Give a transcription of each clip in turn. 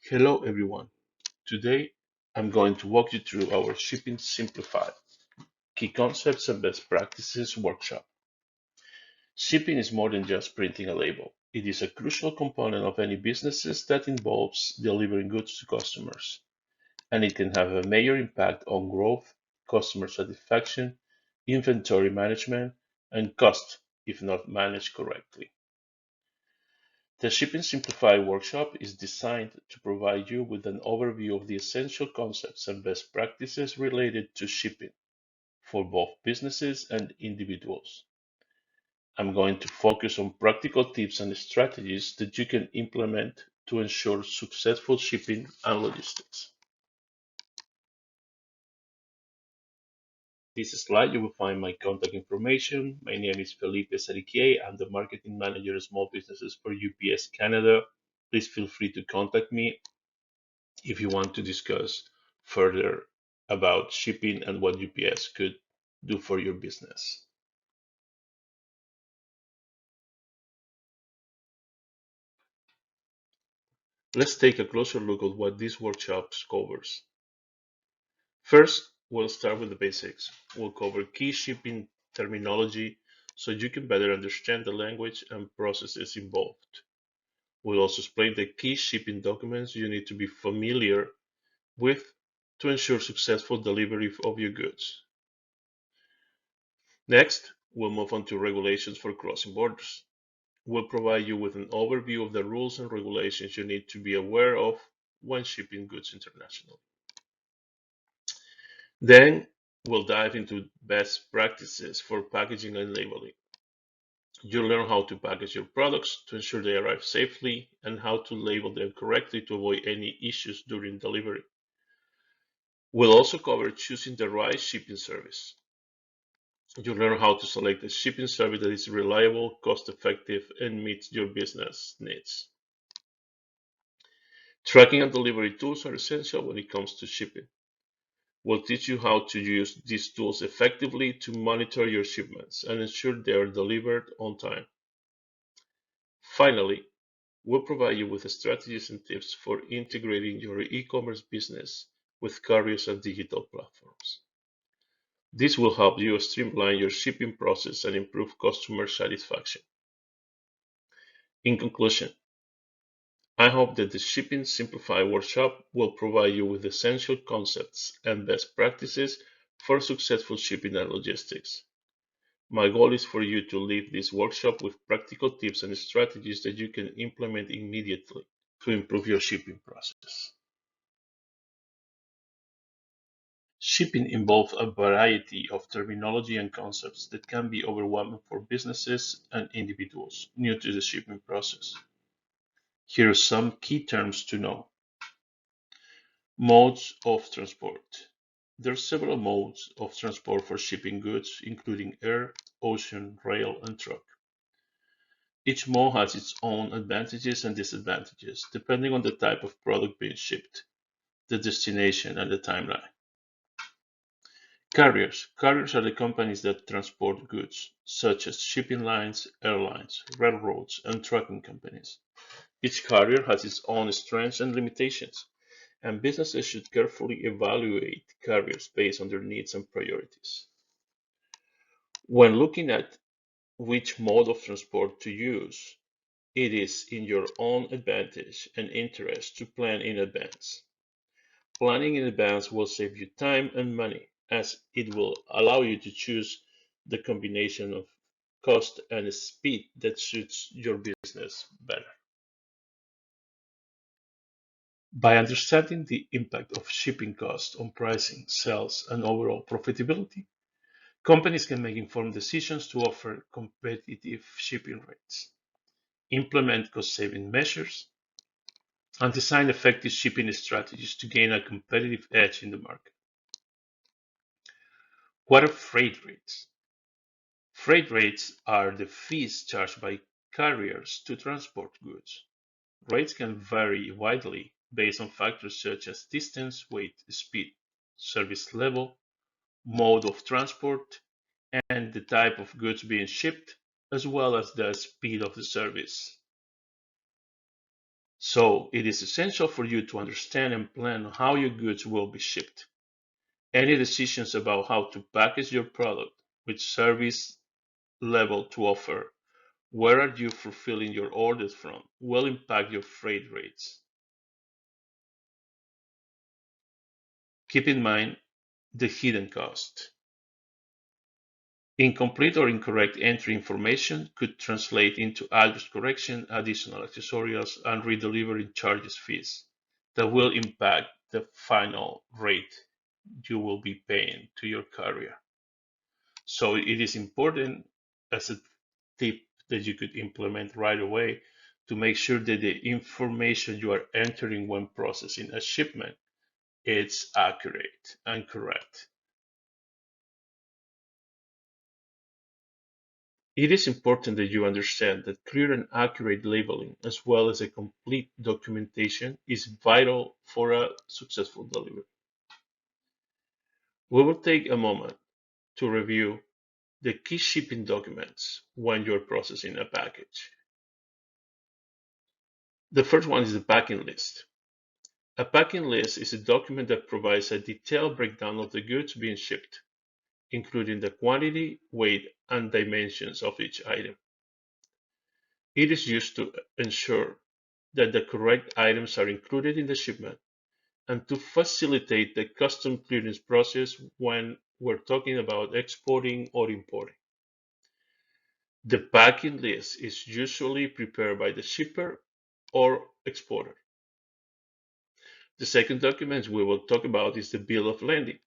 Hello everyone. Today I'm going to walk you through our Shipping Simplified Key Concepts and Best Practices workshop. Shipping is more than just printing a label. It is a crucial component of any businesses that involves delivering goods to customers, and it can have a major impact on growth, customer satisfaction, inventory management, and cost if not managed correctly. The Shipping Simplified workshop is designed to provide you with an overview of the essential concepts and best practices related to shipping for both businesses and individuals. I'm going to focus on practical tips and strategies that you can implement to ensure successful shipping and logistics. This slide you will find my contact information. My name is Felipe Zariquiey. I'm the marketing manager of small businesses for UPS Canada. Please feel free to contact me if you want to discuss further about shipping and what UPS could do for your business. Let's take a closer look at what this workshop covers. First, we'll start with the basics. We'll cover key shipping terminology so you can better understand the language and processes involved. We'll also explain the key shipping documents you need to be familiar with to ensure successful delivery of your goods. Next, we'll move on to regulations for crossing borders. We'll provide you with an overview of the rules and regulations you need to be aware of when shipping goods internationally. Then we'll dive into best practices for packaging and labeling. You'll learn how to package your products to ensure they arrive safely and how to label them correctly to avoid any issues during delivery. We'll also cover choosing the right shipping service. You'll learn how to select a shipping service that is reliable, cost effective, and meets your business needs. Tracking and delivery tools are essential when it comes to shipping. We'll teach you how to use these tools effectively to monitor your shipments and ensure they are delivered on time. Finally, we'll provide you with strategies and tips for integrating your e-commerce business with carriers and digital platforms. This will help you streamline your shipping process and improve customer satisfaction. In conclusion, I hope that the Shipping Simplified workshop will provide you with essential concepts and best practices for successful shipping and logistics. My goal is for you to leave this workshop with practical tips and strategies that you can implement immediately to improve your shipping process. Shipping involves a variety of terminology and concepts that can be overwhelming for businesses and individuals new to the shipping process. Here are some key terms to know. Modes of transport. There are several modes of transport for shipping goods, including air, ocean, rail, and truck. Each mode has its own advantages and disadvantages, depending on the type of product being shipped, the destination, and the timeline. Carriers. Carriers are the companies that transport goods, such as shipping lines, airlines, railroads, and trucking companies. Each carrier has its own strengths and limitations, and businesses should carefully evaluate carriers based on their needs and priorities. When looking at which mode of transport to use, it is in your own advantage and interest to plan in advance. Planning in advance will save you time and money, as it will allow you to choose the combination of cost and speed that suits your business better. By understanding the impact of shipping costs on pricing, sales, and overall profitability, companies can make informed decisions to offer competitive shipping rates, implement cost-saving measures, and design effective shipping strategies to gain a competitive edge in the market. What are freight rates? Freight rates are the fees charged by carriers to transport goods. Rates can vary widely based on factors such as distance, weight, speed, service level, mode of transport, and the type of goods being shipped, as well as the speed of the service. So it is essential for you to understand and plan how your goods will be shipped. Any decisions about how to package your product, which service level to offer, where are you fulfilling your orders from, will impact your freight rates. Keep in mind the hidden cost. Incomplete or incorrect entry information could translate into address correction, additional accessorials, and redelivery charges fees that will impact the final rate you will be paying to your carrier. So it is important as a tip that you could implement right away to make sure that the information you are entering when processing a shipment is accurate and correct. It is important that you understand that clear and accurate labeling, as well as a complete documentation, is vital for a successful delivery. We will take a moment to review the key shipping documents when you're processing a package. The first one is the packing list. A packing list is a document that provides a detailed breakdown of the goods being shipped, including the quantity, weight, and dimensions of each item. It is used to ensure that the correct items are included in the shipment and to facilitate the custom clearance process when we're talking about exporting or importing. The packing list is usually prepared by the shipper or exporter. The second document we will talk about is the bill of lading.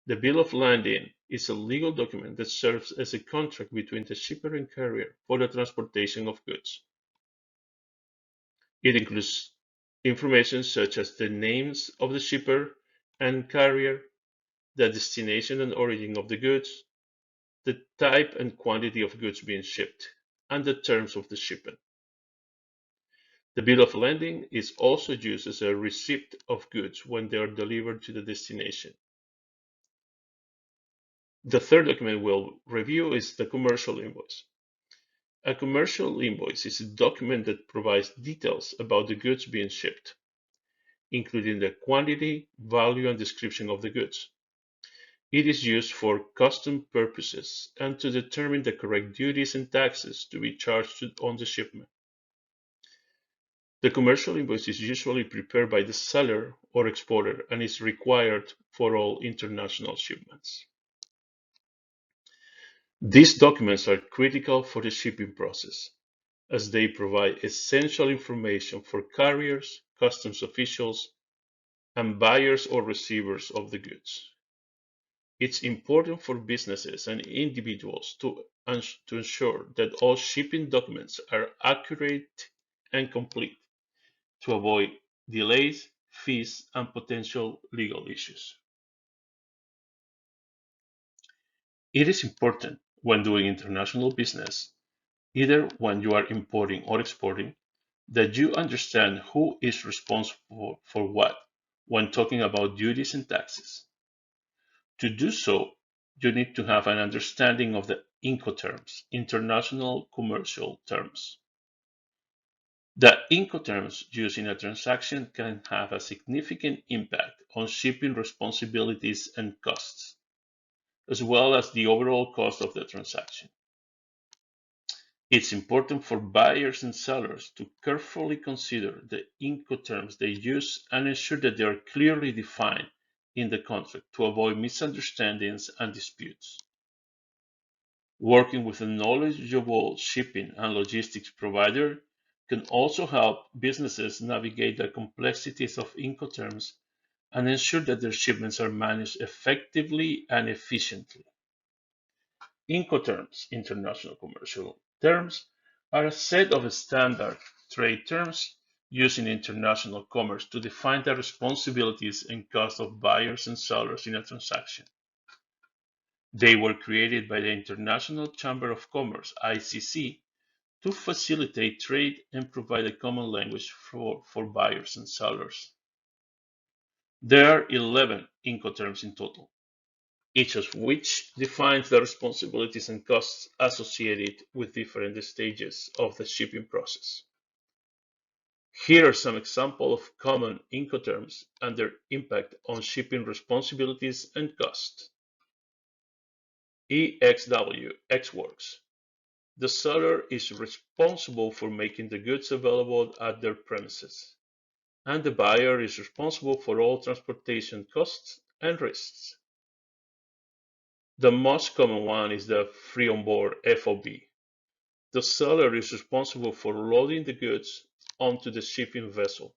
The bill of lading is a legal document that serves as a contract between the shipper and carrier for the transportation of goods. It includes information such as the names of the shipper and carrier, the destination and origin of the goods, the type and quantity of goods being shipped, and the terms of the shipment. The bill of lading is also used as a receipt of goods when they are delivered to the destination. The third document we'll review is the commercial invoice. A commercial invoice is a document that provides details about the goods being shipped, including the quantity, value, and description of the goods. It is used for custom purposes and to determine the correct duties and taxes to be charged on the shipment. The commercial invoice is usually prepared by the seller or exporter and is required for all international shipments. These documents are critical for the shipping process, as they provide essential information for carriers, customs officials, and buyers or receivers of the goods. It's important for businesses and individuals to ensure that all shipping documents are accurate and complete to avoid delays, fees, and potential legal issues. It is important when doing international business, either when you are importing or exporting, that you understand who is responsible for what when talking about duties and taxes. To do so, you need to have an understanding of the Incoterms, international commercial terms. The Incoterms used in a transaction can have a significant impact on shipping responsibilities and costs, as well as the overall cost of the transaction. It's important for buyers and sellers to carefully consider the Incoterms they use and ensure that they are clearly defined in the contract to avoid misunderstandings and disputes. Working with a knowledgeable shipping and logistics provider can also help businesses navigate the complexities of Incoterms and ensure that their shipments are managed effectively and efficiently. Incoterms, international commercial terms, are a set of standard trade terms used in international commerce to define the responsibilities and costs of buyers and sellers in a transaction. They were created by the International Chamber of Commerce (ICC) to facilitate trade and provide a common language for buyers and sellers. There are 11 Incoterms in total, each of which defines the responsibilities and costs associated with different stages of the shipping process. Here are some examples of common Incoterms and their impact on shipping responsibilities and cost. EXW, Xworks. The seller is responsible for making the goods available at their premises, and the buyer is responsible for all transportation costs and risks. The most common one is the free on board FOB. The seller is responsible for loading the goods onto the shipping vessel,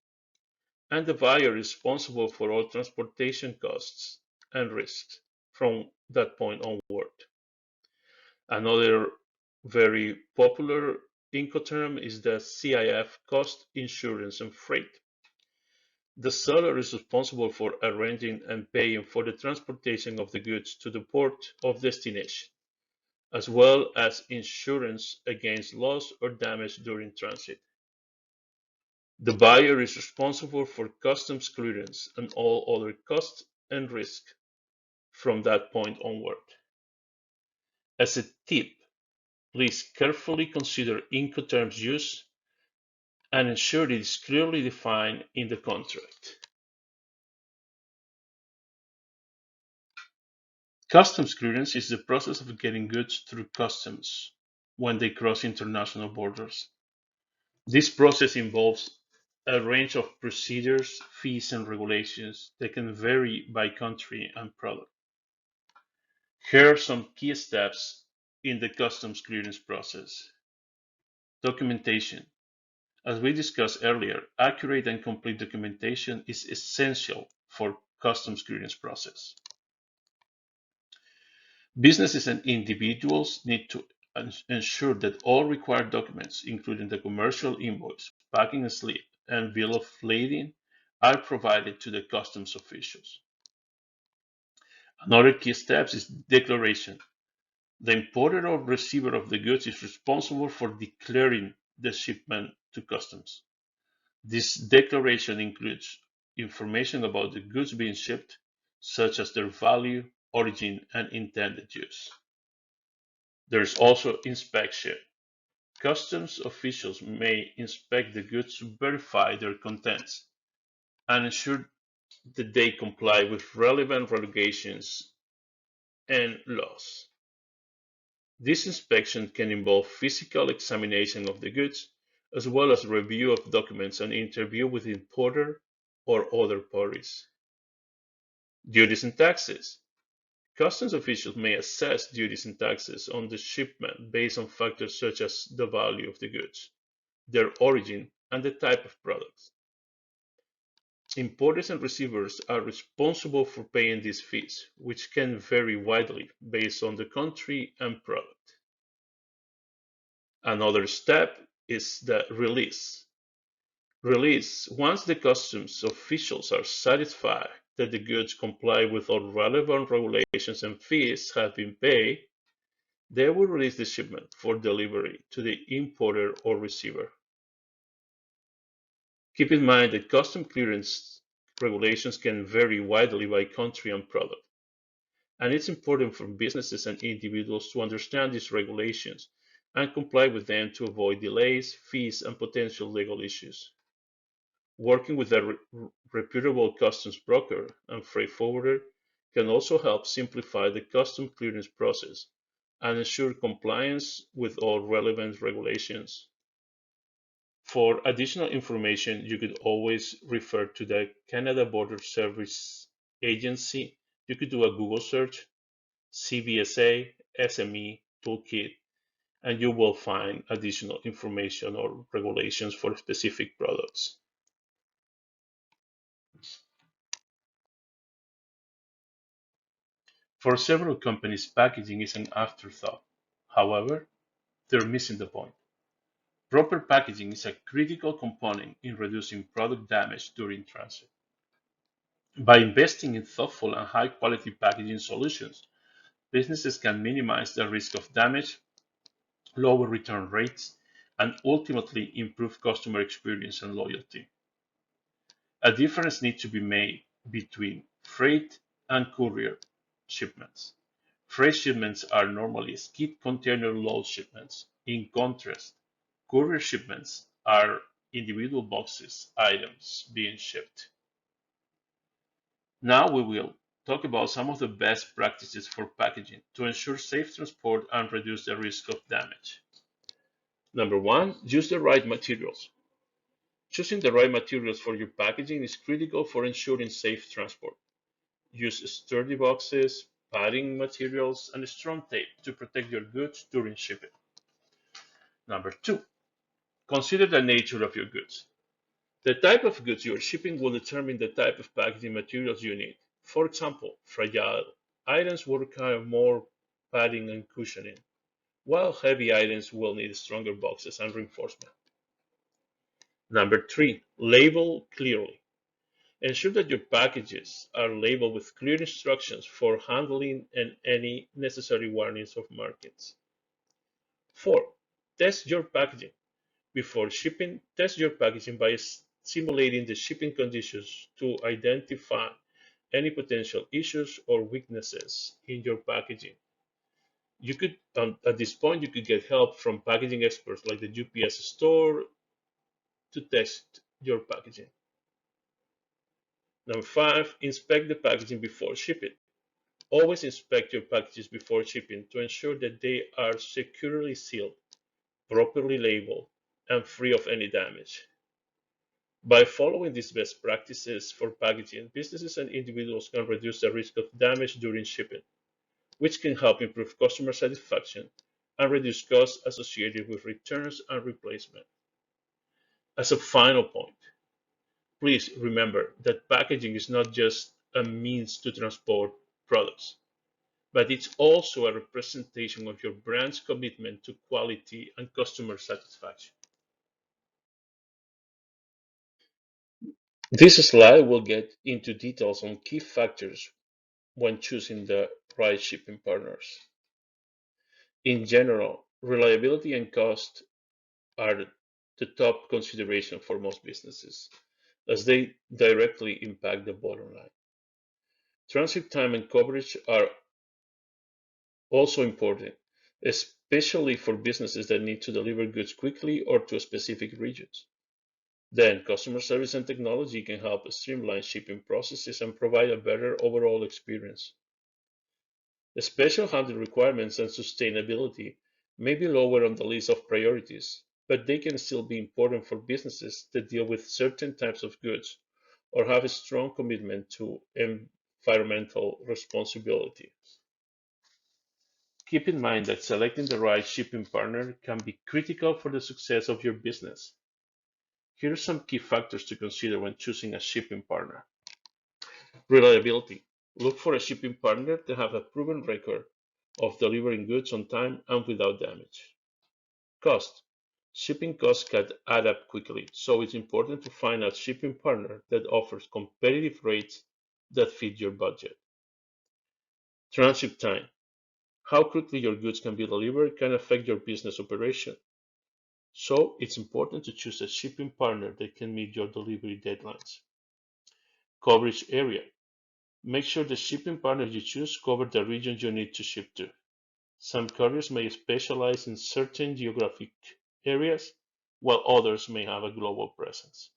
and the buyer is responsible for all transportation costs and risks from that point onward. Another very popular Incoterm is the CIF, cost, insurance, and freight. The seller is responsible for arranging and paying for the transportation of the goods to the port of destination, as well as insurance against loss or damage during transit. The buyer is responsible for customs clearance and all other costs and risks from that point onward. As a tip, please carefully consider Incoterms use and ensure it is clearly defined in the contract. Customs clearance is the process of getting goods through customs when they cross international borders. This process involves a range of procedures, fees, and regulations that can vary by country and product. Here are some key steps in the customs clearance process. Documentation. As we discussed earlier, accurate and complete documentation is essential for customs clearance process. Businesses and individuals need to ensure that all required documents, including the commercial invoice, packing slip, and bill of lading, are provided to the customs officials. Another key step is declaration. The importer or receiver of the goods is responsible for declaring the shipment to customs. This declaration includes information about the goods being shipped, such as their value, origin, and intended use. There is also inspection. Customs officials may inspect the goods to verify their contents and ensure that they comply with relevant regulations and laws. This inspection can involve physical examination of the goods, as well as review of documents and interview with the importer or other parties. Duties and taxes. Customs officials may assess duties and taxes on the shipment based on factors such as the value of the goods, their origin, and the type of products. Importers and receivers are responsible for paying these fees, which can vary widely based on the country and product. Another step is the release. Release. Once the customs officials are satisfied that the goods comply with all relevant regulations and fees have been paid, they will release the shipment for delivery to the importer or receiver. Keep in mind that custom clearance regulations can vary widely by country and product, and it's important for businesses and individuals to understand these regulations and comply with them to avoid delays, fees, and potential legal issues. Working with a reputable customs broker and freight forwarder can also help simplify the custom clearance process and ensure compliance with all relevant regulations. For additional information, you could always refer to the Canada Border Service Agency. You could do a Google search, CBSA, SME, Toolkit, and you will find additional information or regulations for specific products. For several companies, packaging is an afterthought. However, they're missing the point. Proper packaging is a critical component in reducing product damage during transit. By investing in thoughtful and high quality packaging solutions, businesses can minimize the risk of damage, lower return rates, and ultimately improve customer experience and loyalty. A difference needs to be made between freight and courier shipments. Freight shipments are normally skip container load shipments. In contrast, courier shipments are individual boxes items being shipped. Now we will talk about some of the best practices for packaging to ensure safe transport and reduce the risk of damage. Number one, use the right materials. Choosing the right materials for your packaging is critical for ensuring safe transport. Use sturdy boxes, padding materials, and strong tape to protect your goods during shipping. Number two, consider the nature of your goods. The type of goods you are shipping will determine the type of packaging materials you need. For example, fragile items will require more padding and cushioning, while heavy items will need stronger boxes and reinforcement. Number three, label clearly. Ensure that your packages are labeled with clear instructions for handling and any necessary warnings of markings. Four, test your packaging. Before shipping, test your packaging by simulating the shipping conditions to identify any potential issues or weaknesses in your packaging. You could, at this point, you could get help from packaging experts like the UPS store to test your packaging. Number five, inspect the packaging before shipping. Always inspect your packages before shipping to ensure that they are securely sealed, properly labeled, and free of any damage. By following these best practices for packaging, businesses and individuals can reduce the risk of damage during shipping, which can help improve customer satisfaction and reduce costs associated with returns and replacement. As a final point, please remember that packaging is not just a means to transport products, but it's also a representation of your brand's commitment to quality and customer satisfaction. This slide will get into details on key factors when choosing the right shipping partners. In general, reliability and cost are the top consideration for most businesses, as they directly impact the bottom line. Transit time and coverage are also important, especially for businesses that need to deliver goods quickly or to specific regions. Then, customer service and technology can help streamline shipping processes and provide a better overall experience. The special handling requirements and sustainability may be lower on the list of priorities, but they can still be important for businesses that deal with certain types of goods or have a strong commitment to environmental responsibility. Keep in mind that selecting the right shipping partner can be critical for the success of your business. Here are some key factors to consider when choosing a shipping partner. Reliability. Look for a shipping partner that have a proven record of delivering goods on time and without damage. Cost. Shipping costs can add up quickly, so it's important to find a shipping partner that offers competitive rates that fit your budget. Transit time. How quickly your goods can be delivered can affect your business operation, so it's important to choose a shipping partner that can meet your delivery deadlines. Coverage area. Make sure the shipping partner you choose covers the region you need to ship to. Some carriers may specialize in certain geographic areas, while others may have a global presence.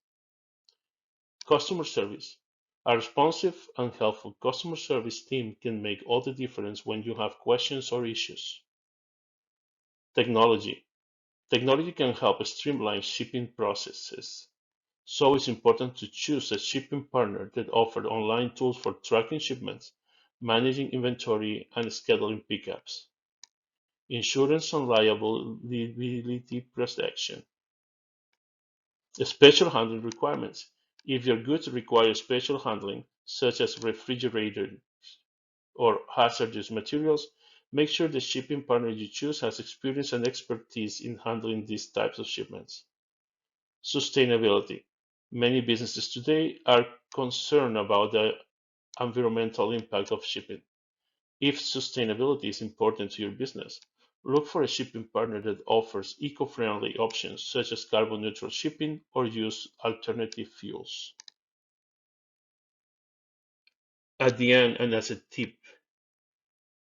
Customer service. A responsive and helpful customer service team can make all the difference when you have questions or issues. Technology. Technology can help streamline shipping processes, so it's important to choose a shipping partner that offers online tools for tracking shipments, managing inventory, and scheduling pickups. Insurance and liability protection. Special handling requirements. If your goods require special handling, such as refrigerated or hazardous materials, make sure the shipping partner you choose has experience and expertise in handling these types of shipments. Sustainability. Many businesses today are concerned about the environmental impact of shipping. If sustainability is important to your business, look for a shipping partner that offers eco-friendly options such as carbon neutral shipping or use alternative fuels. At the end, and as a tip,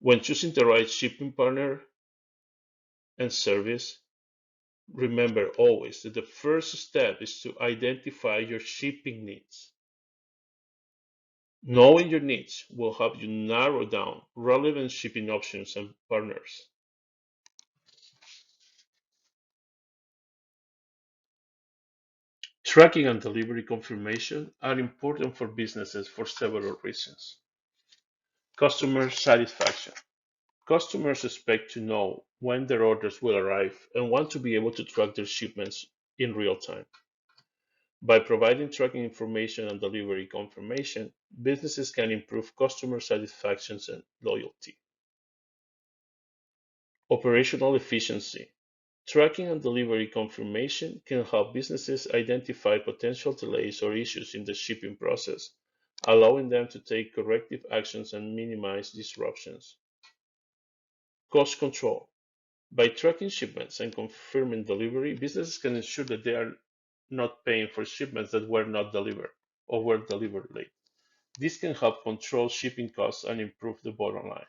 when choosing the right shipping partner and service, Remember always that the first step is to identify your shipping needs. Knowing your needs will help you narrow down relevant shipping options and partners. Tracking and delivery confirmation are important for businesses for several reasons. Customer satisfaction. Customers expect to know when their orders will arrive and want to be able to track their shipments in real time. By providing tracking information and delivery confirmation, businesses can improve customer satisfaction and loyalty. Operational efficiency. Tracking and delivery confirmation can help businesses identify potential delays or issues in the shipping process, allowing them to take corrective actions and minimize disruptions. Cost control. By tracking shipments and confirming delivery, businesses can ensure that they are not paying for shipments that were not delivered or were delivered late. This can help control shipping costs and improve the bottom line.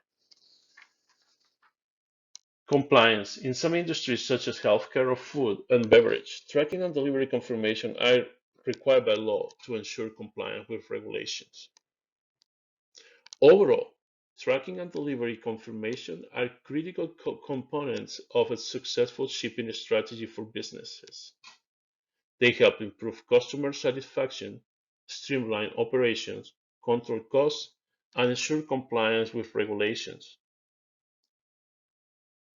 Compliance. In some industries, such as healthcare or food and beverage, tracking and delivery confirmation are required by law to ensure compliance with regulations. Overall, tracking and delivery confirmation are critical components of a successful shipping strategy for businesses. They help improve customer satisfaction, streamline operations, control costs, and ensure compliance with regulations.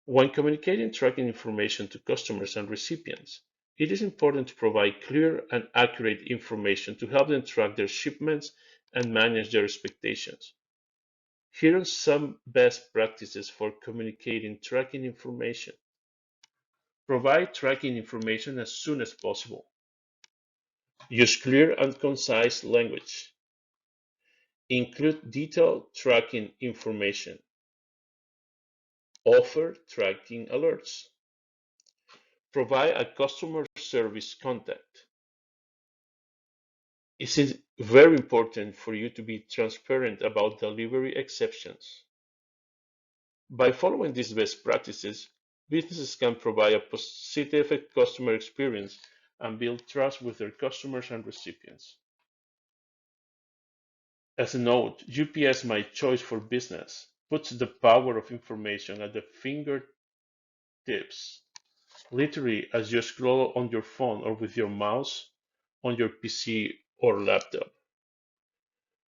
When communicating tracking information to customers and recipients, it is important to provide clear and accurate information to help them track their shipments and manage their expectations. Here are some best practices for communicating tracking information. Provide tracking information as soon as possible. Use clear and concise language. Include detailed tracking information. Offer tracking alerts. Provide a customer service contact. It is very important for you to be transparent about delivery exceptions. By following these best practices, businesses can provide a positive customer experience and build trust with their customers and recipients. As a note, UPS My Choice for Business puts the power of information at the fingertips, literally as you scroll on your phone or with your mouse on your PC or laptop.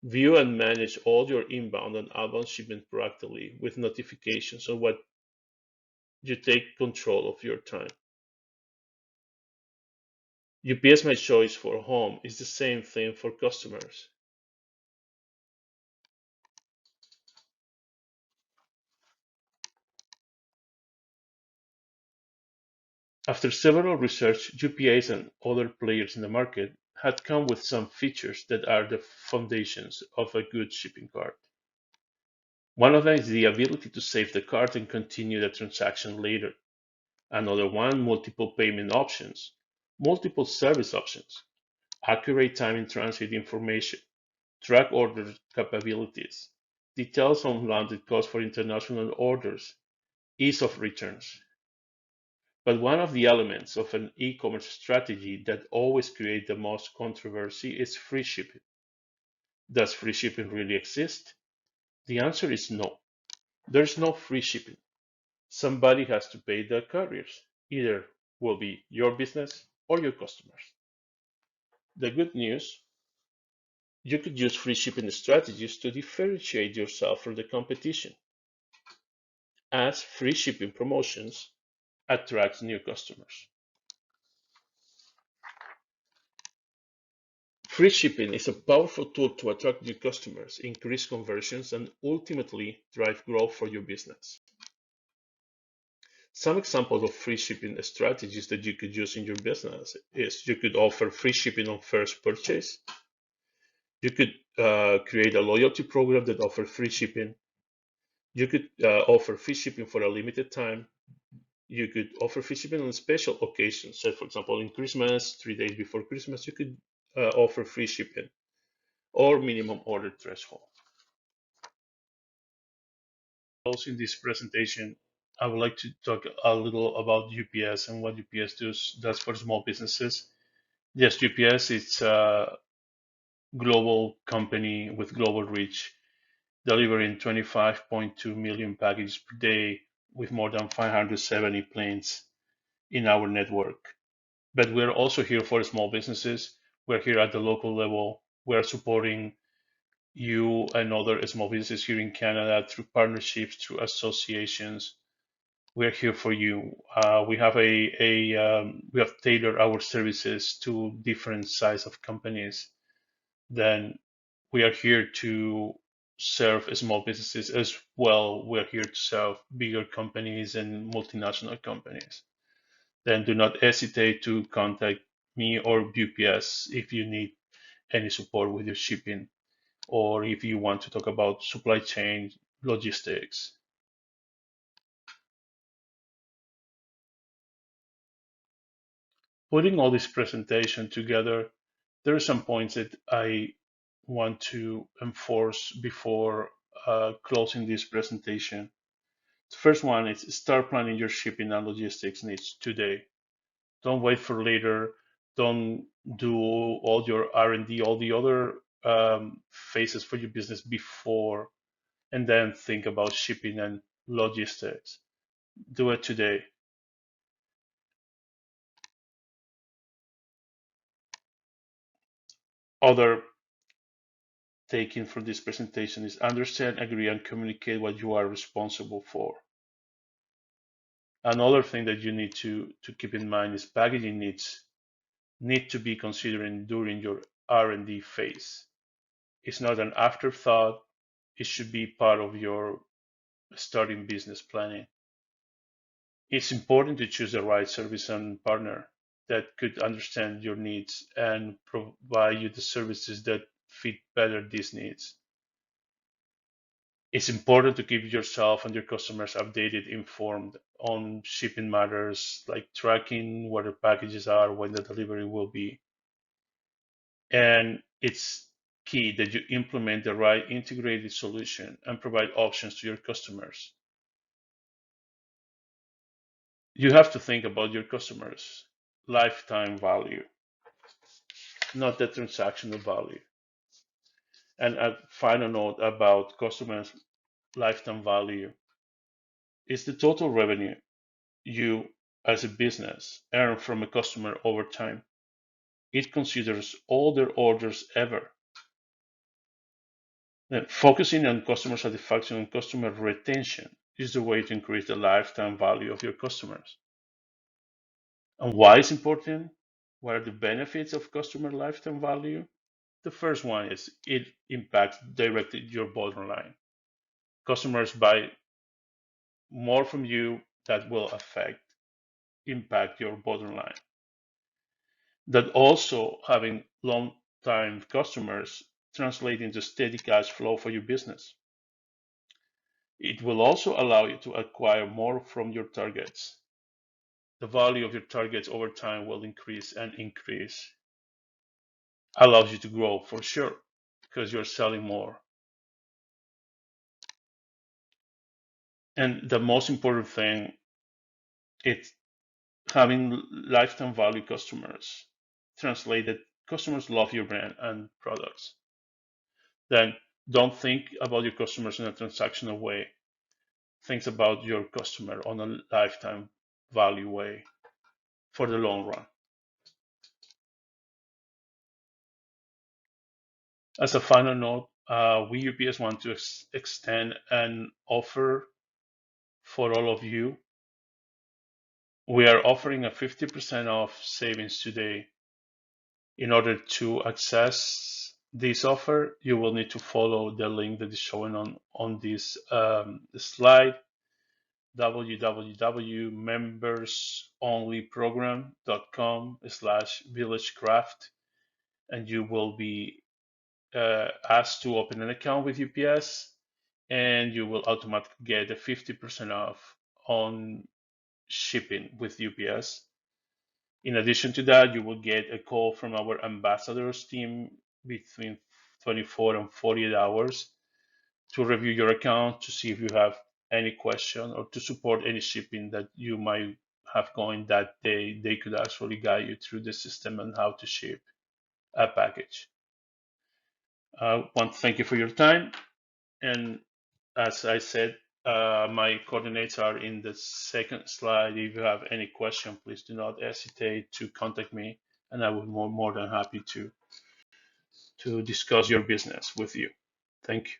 View and manage all your inbound and outbound shipment proactively with notifications on what you take control of your time. UPS My Choice for Home is the same thing for customers. After several research, UPS and other players in the market had come with some features that are the foundations of a good shipping cart. One of them is the ability to save the cart and continue the transaction later. Another one, multiple payment options, multiple service options, accurate time in transit information, track order capabilities, details on landed costs for international orders, ease of returns. But one of the elements of an e-commerce strategy that always creates the most controversy is free shipping. Does free shipping really exist? The answer is no. There's no free shipping. Somebody has to pay the carriers. Either will be your business or your customers. The good news, you could use free shipping strategies to differentiate yourself from the competition, as free shipping promotions attract new customers. Free shipping is a powerful tool to attract new customers, increase conversions, and ultimately drive growth for your business. Some examples of free shipping strategies that you could use in your business is you could offer free shipping on first purchase. You could create a loyalty program that offers free shipping. You could offer free shipping for a limited time. You could offer free shipping on special occasions. So, for example, in Christmas, 3 days before Christmas, you could offer free shipping or minimum order threshold. Closing this presentation, I would like to talk a little about UPS and what UPS does for small businesses. Yes, UPS it's a global company with global reach, delivering 25.2 million packages per day with more than 570 planes in our network. But we're also here for small businesses. We're here at the local level. We're supporting you and other small businesses here in Canada through partnerships, through associations. We're here for you. We have tailored our services to different size of companies. Then we are here to serve small businesses as well. We're here to serve bigger companies and multinational companies. Then do not hesitate to contact me or UPS if you need any support with your shipping or if you want to talk about supply chain logistics. Putting all this presentation together, there are some points that I want to enforce before closing this presentation. The first one is start planning your shipping and logistics needs today. Don't wait for later. Don't do all your R&D, all the other phases for your business before, and then think about shipping and logistics. Do it today. Other taking from this presentation is understand, agree, and communicate what you are responsible for. Another thing that you need to keep in mind is packaging needs need to be considered during your R&D phase. It's not an afterthought. It should be part of your starting business planning. It's important to choose the right service and partner that could understand your needs and provide you the services that fit better these needs. It's important to keep yourself and your customers updated, informed on shipping matters like tracking where the packages are, when the delivery will be. And it's key that you implement the right integrated solution and provide options to your customers. You have to think about your customers' lifetime value, not the transactional value. And a final note about customers' lifetime value is the total revenue you as a business earn from a customer over time. It considers all their orders ever. Then focusing on customer satisfaction and customer retention is the way to increase the lifetime value of your customers. And why is important? What are the benefits of customer lifetime value? The first one is it impacts directly your bottom line. Customers buy more from you that will impact your bottom line. That also having long time customers translate into steady cash flow for your business. It will also allow you to acquire more from your targets. The value of your targets over time will increase and increase. Allows you to grow for sure because you're selling more. And the most important thing is having lifetime value customers. Translated, customers love your brand and products. Then don't think about your customers in a transactional way. Think about your customer on a lifetime value way for the long run. As a final note, we UPS want to extend an offer for all of you. We are offering a 50% off savings today. In order to access this offer, you will need to follow the link that is showing on this slide, www.membersonlyprogram.com/villagecraft, and you will be asked to open an account with UPS, and you will automatically get a 50% off on shipping with UPS. In addition to that, you will get a call from our ambassadors team between 24 and 48 hours to review your account to see if you have any question or to support any shipping that you might have going that day, they could actually guide you through the system and how to ship a package. I want to thank you for your time. And as I said, my coordinates are in the second slide. If you have any question, please do not hesitate to contact me, and I will be more than happy to discuss your business with you. Thank you.